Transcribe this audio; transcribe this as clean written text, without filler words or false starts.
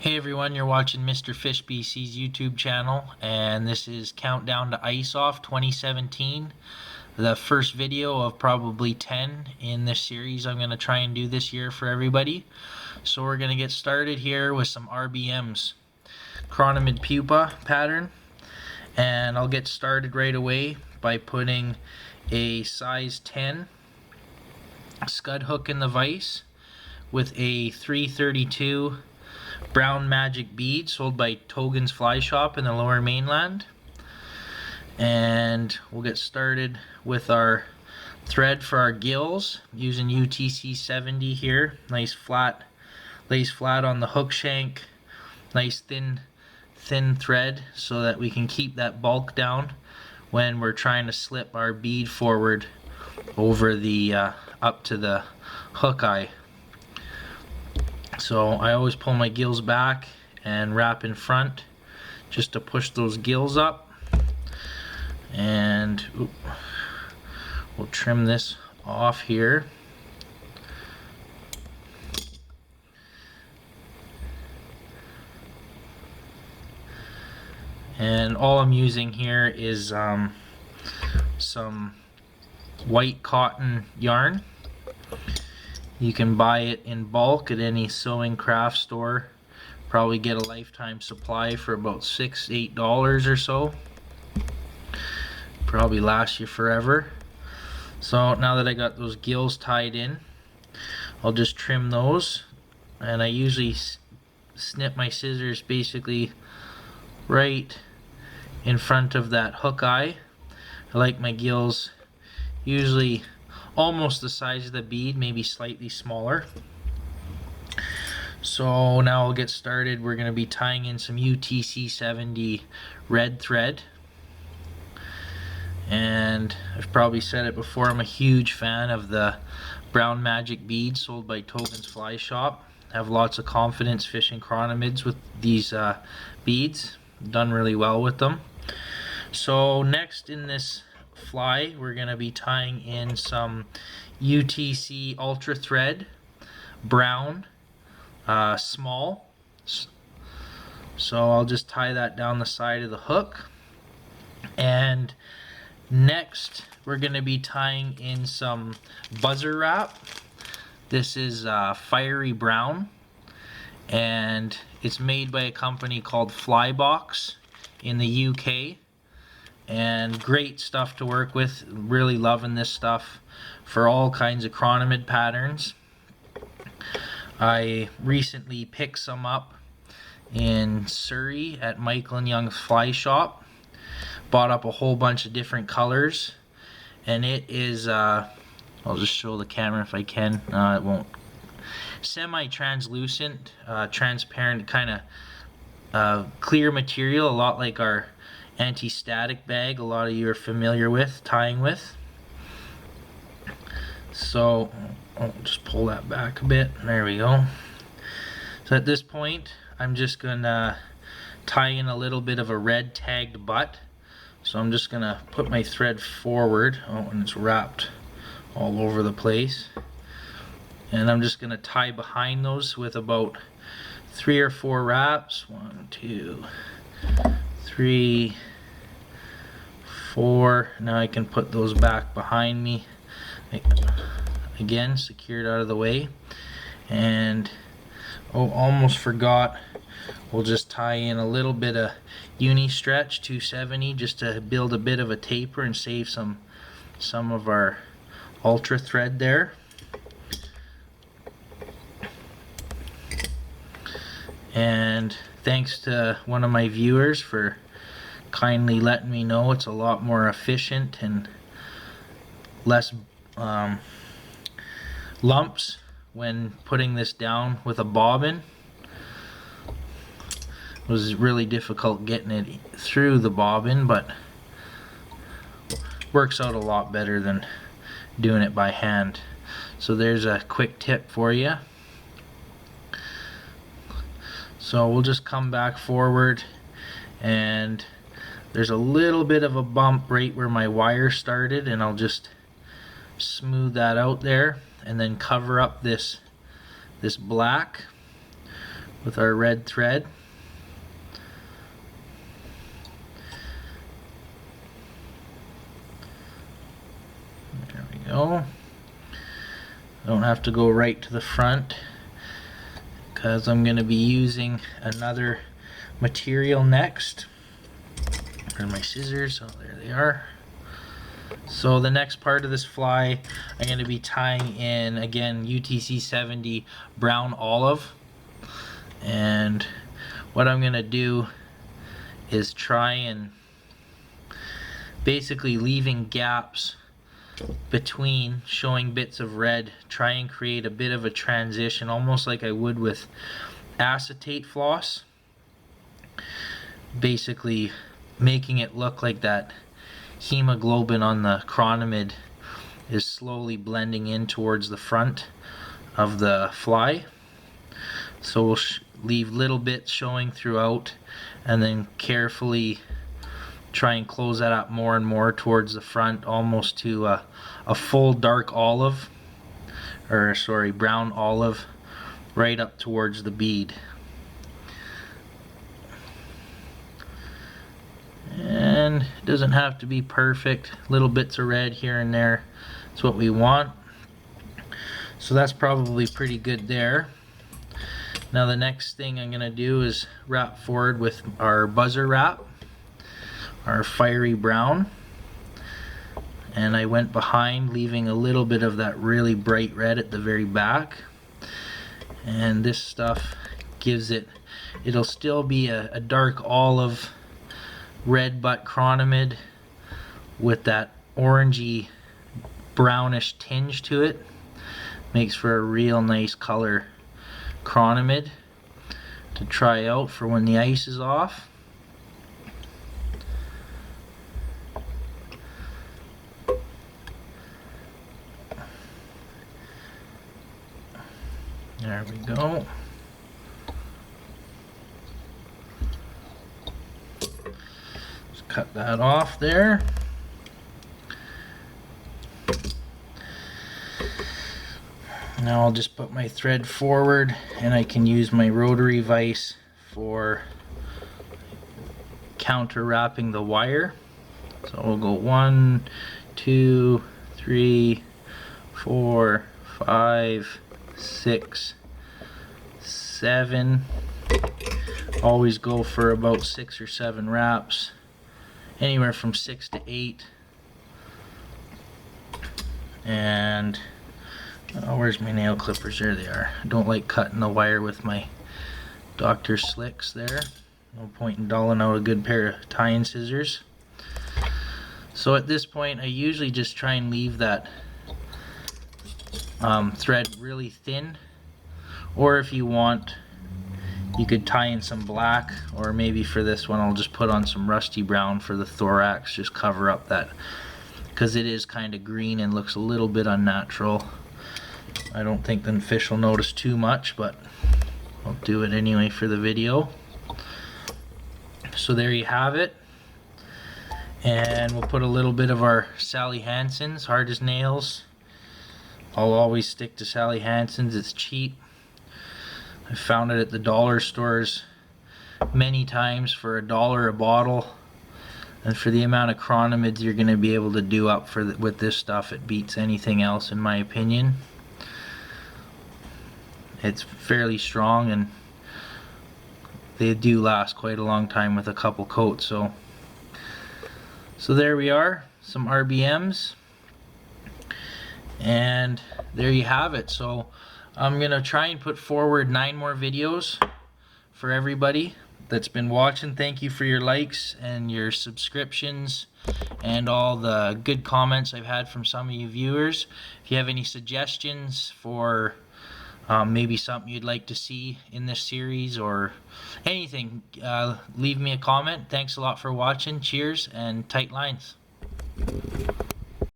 Hey everyone, you're watching Mr. Fish BC's YouTube channel, and this is Countdown to Ice Off 2017, the first video of probably 10 in this series I'm going to try and do this year for everybody. So we're going to get started here with some RBMs, Chironomid Pupa pattern, and I'll get started right away by putting a size 10 scud hook in the vise with a 332 brown magic bead sold by Togen's Fly Shop in the Lower Mainland. And we'll get started with our thread for our gills using UTC 70 here. Nice flat, lays flat on the hook shank. Nice thin thread so that we can keep that bulk down when we're trying to slip our bead forward over the up to the hook eye. So I always pull my gills back and wrap in front just to push those gills up. And we'll trim this off here. And all I'm using here is some white cotton yarn. You can buy it in bulk at any sewing craft store. Probably get a lifetime supply for about $6-8 or so. Probably last you forever. So now that I got those gills tied in, I'll just trim those. And I usually snip my scissors basically right in front of that hook eye. I like my gills usually almost the size of the bead, maybe slightly smaller. So now I'll get started. We're going to be tying in some UTC 70 red thread. And I've probably said it before, I'm a huge fan of the brown magic beads sold by Togen's Fly Shop. I have lots of confidence fishing chironomids with these beads. Done really well with them. So next in this fly, we're going to be tying in some UTC Ultra Thread, brown, small. So I'll just tie that down the side of the hook. And next, we're going to be tying in some buzzer wrap. This is fiery brown, and it's made by a company called Flybox in the UK. And great stuff to work with. Really loving this stuff for all kinds of chironomid patterns. I recently picked some up in Surrey at Michael and Young's Fly Shop. Bought up a whole bunch of different colors, and it is I'll just show the camera if I can. It won't. Semi-translucent, transparent, kind of clear material, a lot like our anti-static bag a lot of you are familiar with tying with. So I'll just pull that back a bit. There we go. So at this point I'm just gonna tie in a little bit of a red tagged butt. So I'm just gonna put my thread forward. Oh, and it's wrapped all over the place. And I'm just gonna tie behind those with about 3 or 4 wraps. 1, 2, 3, 4. Now I can put those back behind me. Again, secured out of the way. And oh, almost forgot. We'll just tie in a little bit of uni stretch 270 just to build a bit of a taper and save some of our ultra thread there. And thanks to one of my viewers for kindly letting me know it's a lot more efficient and less lumps when putting this down with a bobbin. It was really difficult getting it through the bobbin, but works out a lot better than doing it by hand. So there's a quick tip for you. So we'll just come back forward, and there's a little bit of a bump right where my wire started, and I'll just smooth that out there and then cover up this black with our red thread. There we go. Don't have to go right to the front because I'm going to be using another material next. Where are my scissors? Oh, there they are. So the next part of this fly, I'm going to be tying in, again, UTC 70 brown olive. And what I'm going to do is try and basically leaving gaps between, showing bits of red, try and create a bit of a transition, almost like I would with acetate floss. Basically making it look like that hemoglobin on the Chironomid is slowly blending in towards the front of the fly. So we'll leave little bits showing throughout and then carefully try and close that up more and more towards the front, almost to a full dark olive, or sorry, brown olive, right up towards the bead. And it doesn't have to be perfect. Little bits of red here and there. That's what we want. So that's probably pretty good there. Now the next thing I'm going to do is wrap forward with our buzzer wrap, our fiery brown. And I went behind, leaving a little bit of that really bright red at the very back. And this stuff gives it, it'll still be a dark olive red butt Chironomid with that orangey brownish tinge to it. Makes for a real nice color Chironomid to try out for when the ice is off. There we go. Cut that off there. Now I'll just put my thread forward and I can use my rotary vise for counter wrapping the wire. So we'll go 1, 2, 3, 4, 5, 6, 7. Always go for about 6 or 7 wraps. Anywhere from 6 to 8. And where's my nail clippers? There they are. I don't like cutting the wire with my Dr. Slicks there. No point in dulling out a good pair of tying scissors. So at this point I usually just try and leave that thread really thin, or if you want you could tie in some black, or maybe for this one I'll just put on some rusty brown for the thorax, just cover up that, because it is kind of green and looks a little bit unnatural. I don't think the fish will notice too much, but I'll do it anyway for the video. So there you have it, and we'll put a little bit of our Sally Hansen's, hard as nails. I'll always stick to Sally Hansen's, it's cheap. I found it at the dollar stores many times for $1 a bottle, and for the amount of Chironomids you're going to be able to do up for with this stuff, it beats anything else in my opinion. It's fairly strong and they do last quite a long time with a couple coats. So there we are, some RBMs, and there you have it. So I'm gonna try and put forward 9 more videos for everybody that's been watching. Thank you for your likes and your subscriptions and all the good comments I've had from some of you viewers. If you have any suggestions for maybe something you'd like to see in this series or anything, leave me a comment. Thanks a lot for watching. Cheers and tight lines.